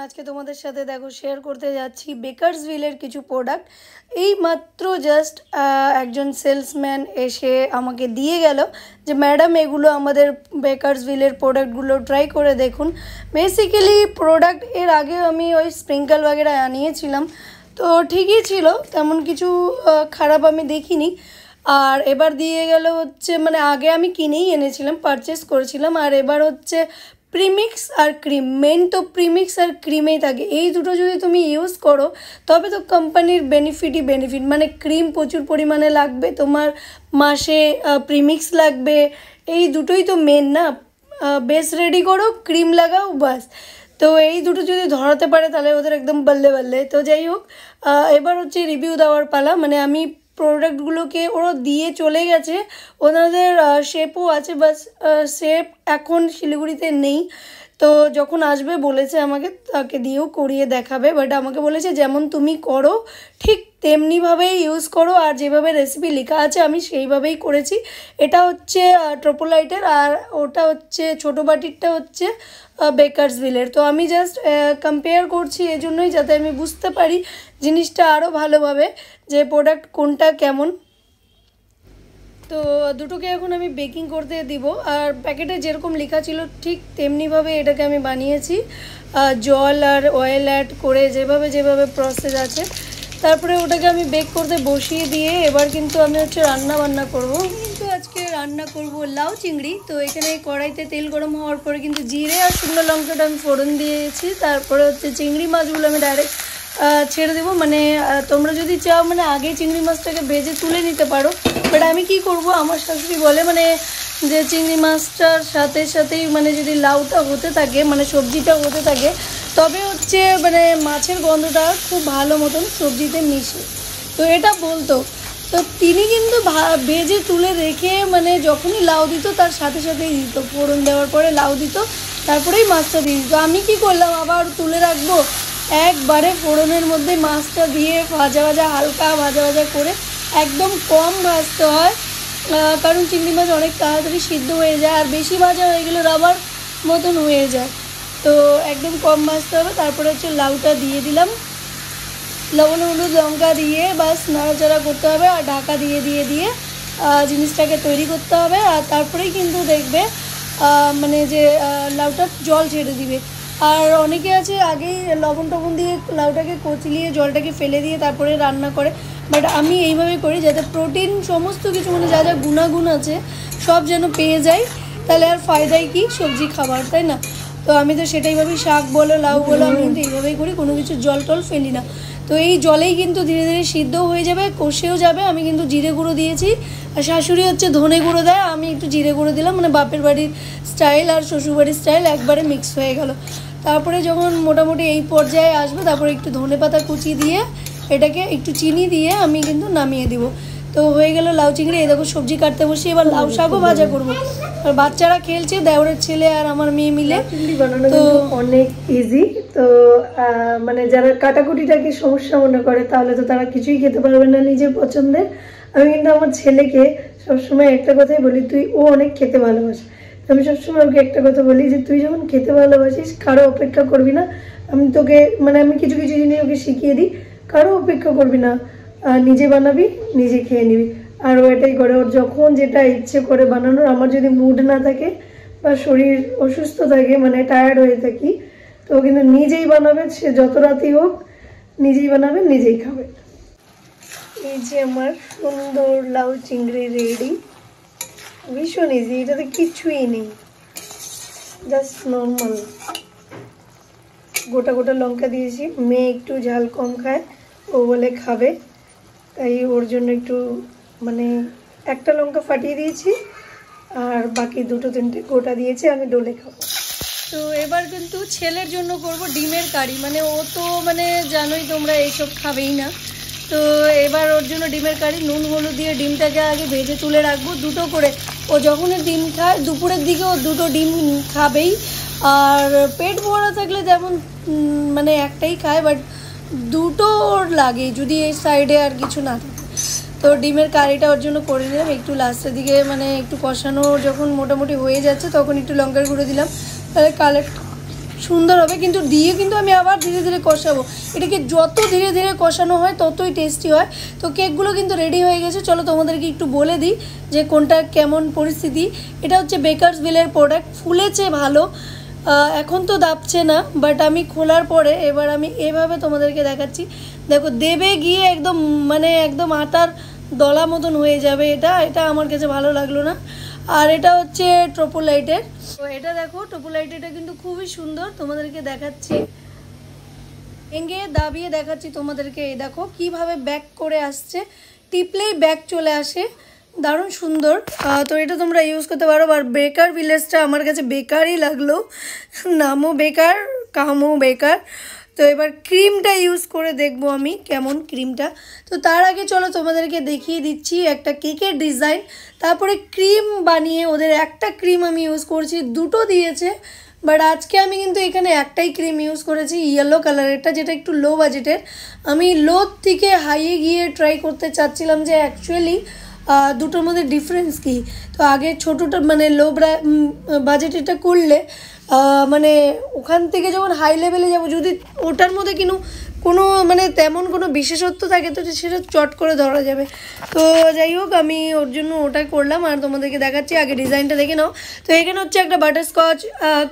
আজকে তোমাদের সাথে দেখো শেয়ার করতে যাচ্ছি বেকারসভিলের কিছু প্রোডাক্ট। এই মাত্র জাস্ট একজন সেলসম্যান এসে আমাকে দিয়ে গেল যে ম্যাডাম এগুলো আমাদের বেকারসভিলের প্রোডাক্টগুলো ট্রাই করে দেখুন। বেসিক্যালি প্রোডাক্ট এর আগে আমি ওই স্প্রিঙ্কল वगैरह আনিয়েছিলাম, তো ঠিকই ছিল, তেমন কিছু খারাপ আমি দেখিনি। আর এবার দিয়ে গেল হচ্ছে মানে আগে আমি কিনেই এনেছিলাম, পারচেস করেছিলাম, আর এবার হচ্ছে প্রিমিক্স আর ক্রিম। মেন তো প্রিমিক্স আর ক্রিমেই থাকে, এই দুটো যদি তুমি ইউজ করো তবে তো কোম্পানির বেনিফিটই বেনিফিট। মানে ক্রিম প্রচুর পরিমাণে লাগবে তোমার, মাসে প্রিমিক্স লাগবে, এই দুটোই তো মেন না। বেস রেডি করো, ক্রিম লাগাও, বাস। তো এই দুটো যদি ধরাতে পারে তাহলে ওদের একদম বললে বললে। তো যাই হোক, এবার হচ্ছে রিভিউ দেওয়ার পালা। মানে আমি প্রোডাক্টগুলোকে ওরা দিয়ে চলে গেছে, ওনাদের শেপও আছে, বাস শেপ এখন শিলিগুড়িতে নেই। তো যখন আসবে বলেছে আমাকে তাকে দিয়েও করিয়ে দেখাবে, বাট আমাকে বলেছে যেমন তুমি করো ঠিক তেমনিভাবেই ইউজ করো, আর যেভাবে রেসিপি লেখা আছে আমি সেইভাবেই করেছি। এটা হচ্ছে ট্রোপোলাইটের, আর ওটা হচ্ছে ছোটো বাটিরটা হচ্ছে বেকারসভিলের। তো আমি জাস্ট কম্পেয়ার করছি এজন্যই, যাতে আমি বুঝতে পারি জিনিসটা আরও ভালোভাবে যে প্রোডাক্ট কোনটা কেমন। তো দুটোকে এখন আমি বেকিং করতে দিব, আর প্যাকেটে যেরকম লেখা ছিল ঠিক তেমনিভাবে এটাকে আমি বানিয়েছি, জল আর অয়েল অ্যাড করে যেভাবে যেভাবে প্রসেস আছে। তারপরে ওটাকে আমি বেক করতে বসিয়ে দিয়ে এবার কিন্তু আমি হচ্ছে রান্না করব। কিন্তু আজকে রান্না করব লাউ চিংড়ি। তো এখানে কড়াইতে তেল গরম হওয়ার পরে কিন্তু জিরে আর শুকনো লঙ্কাটা আমি ফোড়ন দিয়েছি। তারপরে হচ্ছে চিংড়ি মাছগুলো আমি ডাইরেক্ট ছেড়ে দেবো। মানে তোমরা যদি চাও মানে আগে চিংড়ি মাছটাকে ভেজে তুলে নিতে পারো, বাট আমি কি করব, আমার শাশুড়ি বলে মানে যে চিংড়ি মাছটার সাথে সাথেই মানে যদি লাউটা হতে থাকে, মানে সবজিটা হতে থাকে, তবে হচ্ছে মানে মাছের গন্ধটা খুব ভালো মতন সবজিতে মিশে। তো এটা বলতো, তো তিনি কিন্তু ভেজে তুলে রেখে মানে যখনই লাউ দিত তার সাথে সাথেই দিত, ফোড়ন দেওয়ার পরে লাউ দিত, তারপরেই মাছটা দিয়ে দিত। আমি কি করলাম, আবার তুলে রাখবো, একবারে ফোড়নের মধ্যে মাছটা দিয়ে ভাজা হালকা ভাজা করে একদম কম ভাজতে হয়, কারণ চিংড়ি মাছ অনেক তাড়াতাড়ি সিদ্ধ হয়ে যায়, আর বেশি ভাজা হয়ে গেলে রাবার মতন হয়ে যায়। তো একদম কম ভাজতে হবে। তারপরে হচ্ছে লাউটা দিয়ে দিলাম, লবণ হলুদ লঙ্কা দিয়ে বাস নাড়াচাড়া করতে হবে, আর ঢাকা দিয়ে জিনিসটাকে তৈরি করতে হবে। আর তারপরেই কিন্তু দেখবে মানে যে লাউটা জল ছেড়ে দিবে। আর অনেকে আছে আগেই লবণ টবণ দিয়ে লাউটাকে কচলিয়ে জলটাকে ফেলে দিয়ে তারপরে রান্না করে, বাট আমি এইভাবে করি যাতে প্রোটিন সমস্ত কিছু মানে যা যা গুণাগুণ আছে সব যেন পেয়ে যায়, তাহলে আর ফায়দাই কি সবজি খাবার, তাই না? তো আমি তো সেটাইভাবেই, শাক বলো লাউ বলো, আমি কিন্তু এইভাবেই করি, কোনো কিছু জল টল ফেলি না। তো এই জলেই কিন্তু ধীরে ধীরে সিদ্ধও হয়ে যাবে, কষেও যাবে। আমি কিন্তু জিরে গুঁড়ো দিয়েছি, আর শাশুড়ি হচ্ছে ধনে গুঁড়ো দেয়, আমি একটু জিরে গুঁড়ো দিলাম, মানে বাপের বাড়ির স্টাইল আর শ্বশুরবাড়ির স্টাইল একবারে মিক্স হয়ে গেল। তারপরে যখন মোটামুটি এই পর্যায়ে আসবে, তারপরে একটু ধনে পাতা কুচি দিয়ে এটাকে একটু চিনি দিয়ে আমি কিন্তু নামিয়ে দিব। তো হয়ে গেল লাউ চিংড়ি। এই দেখো সবজি কাটতে বসে এবার লাউ শাকও ভাজা করব। আর বাচ্চারা খেলছে, দেওরের ছেলে আর আমার মেয়ে মিলে। চিংড়ি বানানো তো অনেক ইজি। তো মানে যারা কাটাকুটিটাকে সমস্যা মনে করে তাহলে তো তারা কিছুই খেতে পারবে না নিজের পছন্দের। আমি কিন্তু আমার ছেলেকে সবসময় একটা কথাই বলি, ও অনেক খেতে ভালোবাসে। আমি সবসময় ওকে একটা কথা বলি যে তুই যখন খেতে ভালোবাসিস কারো অপেক্ষা করবি না। আমি তোকে মানে আমি কিছু জিনিস ওকে শিখিয়ে দিই, কারো অপেক্ষা করবি না, নিজে বানাবি, নিজে খেয়ে নিবি। আর ও এটাই করে, ওর যখন যেটা ইচ্ছে করে বানানোর। আমার যদি মুড না থাকে বা শরীর অসুস্থ থাকে, মানে টায়ার্ড হয়ে থাকি, তো ও কিন্তু নিজেই বানাবে, সে যত রাতই হোক নিজেই বানাবে, নিজেই খাবে। এই যে আমার সুন্দর লাউ চিংড়ি রেডি, ভীষণ ইজি, এটাতে কিছুই নেই, জাস্ট নর্মাল। গোটা লঙ্কা দিয়েছি, মেয়ে একটু ঝাল কম খায়, ও বলে খাবে, তাই ওর জন্য একটু মানে একটা লঙ্কা ফাটিয়ে দিয়েছি, আর বাকি দুটো তিনটে গোটা দিয়েছি, আমি ডলে খাবো। তো এবার কিন্তু ছেলের জন্য করব ডিমের কারি। মানে ও তো মানে জানোই তোমরা এইসব খাবেই না, তো এবার ওর জন্য ডিমের কারি। নুন হলুদ দিয়ে ডিমটাকে আগে ভেজে তুলে রাখবো, দুটো করে। ও যখনই ডিম খায় দুপুরের দিকে ও দুটো ডিম খাবেই। আর পেট ভরা থাকলে যেমন মানে একটাই খায়, বাট দুটো ওর লাগে যদি এই সাইডে আর কিছু না থাকে। তো ডিমের কারিটা ওর জন্য করে নিলাম। একটু লাস্টের দিকে মানে একটু কষানো যখন মোটামুটি হয়ে যাচ্ছে তখন একটু লঙ্কার গুঁড়ো দিলাম, তাহলে কালার সুন্দর হবে। কিন্তু দিয়ে কিন্তু আমি আবার ধীরে ধীরে কষাবো, এটাকে যত ধীরে ধীরে কষানো হয় ততই টেস্টি হয়। তো কেকগুলো কিন্তু রেডি হয়ে গেছে, চলো তোমাদেরকে একটু বলে দিই যে কোনটা কেমন পরিস্থিতি। এটা হচ্ছে বেকারস ভিলের প্রোডাক্ট, ফুলেছে ভালো, এখন তো দাবছে না, বাট আমি খোলার পরে এবার আমি এভাবে তোমাদেরকে দেখাচ্ছি। দেখো দেবে গিয়ে একদম মানে একদম আটার দলা মতন হয়ে যাবে, এটা আমার কাছে ভালো লাগলো না। আর এটা হচ্ছে ট্রোপোলাইটের, তো এটা দেখো ট্রোপোলাইট, এটা কিন্তু খুবই সুন্দর, তোমাদেরকে দেখাচ্ছি, ভেঙে দাবিয়ে দেখাচ্ছি তোমাদেরকে। এই দেখো কিভাবে ব্যাক করে আসছে, টিপলেই ব্যাক চলে আসে, দারুণ সুন্দর। তো এটা তোমরা ইউজ করতে পারো। আর বেকার ভিলেজটা আমার কাছে বেকারই লাগলো, নামও বেকার কামও বেকার। তো এবার ক্রিমটা ইউজ করে দেখবো আমি কেমন ক্রিমটা। তো তার আগে চলো তোমাদেরকে দেখিয়ে দিচ্ছি একটা কেকের ডিজাইন, তারপরে ক্রিম বানিয়ে ওদের একটা ক্রিম আমি ইউজ করছি, দুটো দিয়েছে, বাট আজকে আমি কিন্তু এখানে একটাই ক্রিম ইউজ করেছি ইয়েলো কালারেরটা, যেটা একটু লো বাজেটের। আমি লো থেকে হাইয়ে গিয়ে ট্রাই করতে চাচ্ছিলাম যে অ্যাকচুয়ালি দুটোর মধ্যে ডিফারেন্স কী। তো আগে ছোটোটা মানে লো বাজেটেরটা করলে মানে ওখান থেকে যখন হাই লেভেলে যাব, যদি ওটার মধ্যে কোনো মানে তেমন কোনো বিশেষত্ব থাকে তো সেটা চট করে ধরা যাবে। তো যাই হোক আমি ওর জন্য ওটা করলাম, আর তোমাদেরকে দেখাচ্ছি, আগে ডিজাইনটা দেখে নাও। তো এখানে হচ্ছে একটা বাটারস্কচ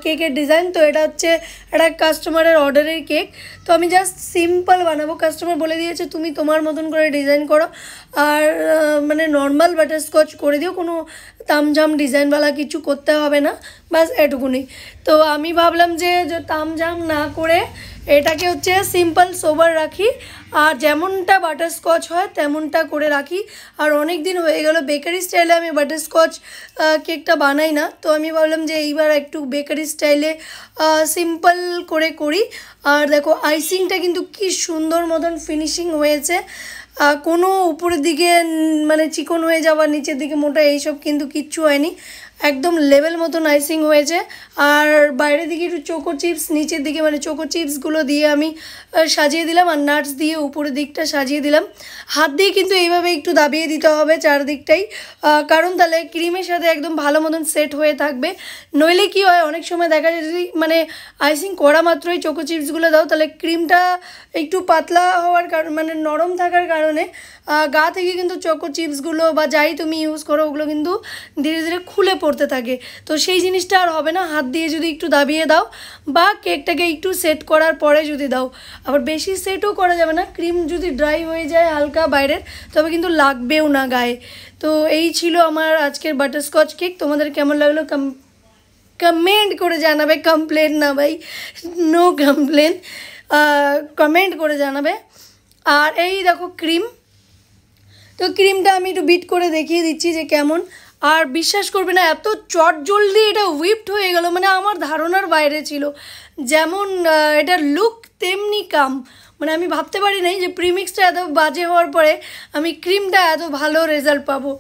কেকের ডিজাইন। তো এটা হচ্ছে একটা কাস্টমারের অর্ডারের কেক, তো আমি জাস্ট সিম্পল বানাবো, কাস্টমার বলে দিয়েছে তুমি তোমার মতন করে ডিজাইন করো, আর মানে নর্মাল বাটারস্কচ করে দিও, কোনো তামঝাম ডিজাইনওয়ালা কিছু করতে হবে না, বাস এটুকুনি। তো আমি ভাবলাম যে তামঝাম না করে এটাকে হচ্ছে সিম্পল সোবার রাখি, আর যেমনটা বাটারস্কচ হয় তেমনটা করে রাখি। আর অনেক দিন হয়ে গেল বেকারি স্টাইলে আমি বাটারস্কচ কেকটা বানাই না, তো আমি ভাবলাম যে এইবার একটু বেকারি স্টাইলে সিম্পল করে করি। আর দেখো আইসিংটা কিন্তু কি সুন্দর মতন ফিনিশিং হয়েছে, কোনো উপরের দিকে মানে চিকন হয়ে যাওয়া, নিচের দিকে মোটা, এইসব কিন্তু কিচ্ছু হয়নি, একদম লেভেল মতন আইসিং হয়েছে। আর বাইরের দিকে একটু চোকো চিপস, নিচের দিকে মানে চোকো চিপসগুলো দিয়ে আমি সাজিয়ে দিলাম, আর নাটস দিয়ে উপরের দিকটা সাজিয়ে দিলাম। হাত দিয়ে কিন্তু এইভাবে একটু দাবিয়ে দিতে হবে চারদিকটাই, কারণ তাহলে ক্রিমের সাথে একদম ভালো মতন সেট হয়ে থাকবে। নইলে কি হয়, অনেক সময় দেখা যায় যদি মানে আইসিং করা মাত্রই চোকো চিপসগুলো দাও, তাহলে ক্রিমটা একটু পাতলা হওয়ার কারণ মানে নরম থাকার কারণে গা থেকে কিন্তু চোকো চিপসগুলো বা যাই তুমি ইউজ করো ওগুলো কিন্তু ধীরে ধীরে খুলে পড়তে থাকে। তো সেই জিনিসটা আর হবে না হাত দিয়ে যদি একটু দাবিয়ে দাও, বা কেকটাকে একটু সেট করার পরে যদি দাও। আবার বেশি সেটও করা যাবে না, ক্রিম যদি ড্রাই হয়ে যায় হালকা বাইরের, তবে কিন্তু লাগবেও না গায়ে। তো এই ছিল আমার আজকের বাটারস্কচ কেক। তোমাদের কেমন লাগলো কমেন্ট করে জানাবে, কমপ্লেন না ভাই, নো কমপ্লেন, কমেন্ট করে জানাবে। আর এই দেখো ক্রিম, তো ক্রিমটা আমি একটু বিট করে দেখিয়ে দিচ্ছি যে কেমন। আর বিশ্বাস করবে না, এত চট জলদি এটা হুইপড হয়ে গেল, মানে আমার ধারণার বাইরে ছিল। যেমন এটার লুক তেমনি কাম, মানে আমি ভাবতে পারি নাই যে প্রিমিক্সটা এত বাজে হওয়ার পরে আমি ক্রিমটা এত ভালো রেজাল্ট পাবো।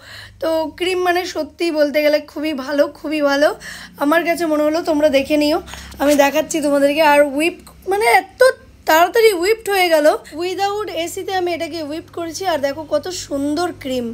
তো ক্রিম মানে সত্যিই বলতে গেলে খুবই ভালো, খুবই ভালো আমার কাছে মনে হলো। তোমরা দেখে নিও, আমি দেখাচ্ছি তোমাদেরকে। আর হুইপ মানে এত তাড়াতাড়ি হুইপড হয়ে গেল, উইদাউট এসিতে আমি এটাকে হুইপ করেছি। আর দেখো কত সুন্দর ক্রিম।